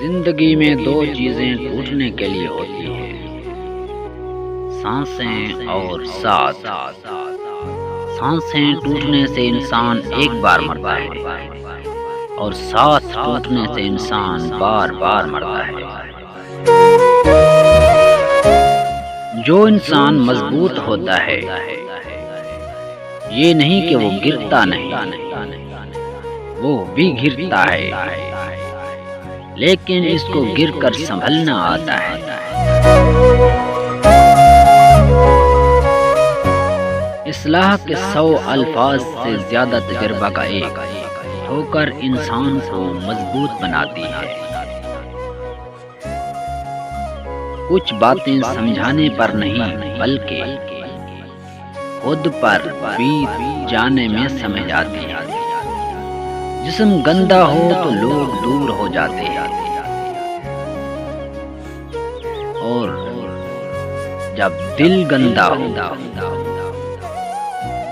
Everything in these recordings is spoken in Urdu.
زندگی میں دو چیزیں ٹوٹنے کے لیے ہوتی ہیں، سانسیں اور ساتھ۔ سانسیں ٹوٹنے سے انسان ایک بار مرتا ہے اور ساتھ ٹوٹنے سے انسان بار بار مرتا ہے۔ جو انسان مضبوط ہوتا ہے یہ نہیں کہ وہ گرتا نہیں، وہ بھی گرتا ہے لیکن اس کو گر کر سنبھلنا آتا ہے۔ اصلاح کے 100 الفاظ سے زیادہ تجربہ کا ایک ٹھوکر انسان کو مضبوط بناتی ہے۔ کچھ باتیں سمجھانے پر نہیں بلکہ خود پر بیت جانے میں سمجھ آتی ہے۔ جسم گندا ہو تو لوگ دور ہو جاتے ہیں اور جب دل گندا ہو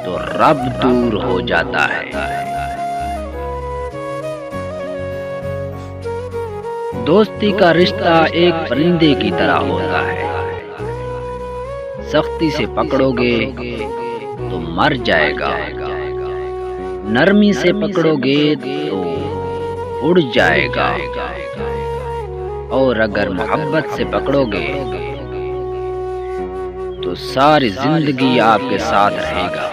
تو رب دور ہو جاتا ہے۔ دوستی کا رشتہ ایک پرندے کی طرح ہوتا ہے، سختی سے پکڑو گے تو مر جائے گا، نرمی سے پکڑو گے تو اڑ جائے گا، اور اگر محبت سے پکڑو گے تو ساری زندگی آپ کے ساتھ رہے گا۔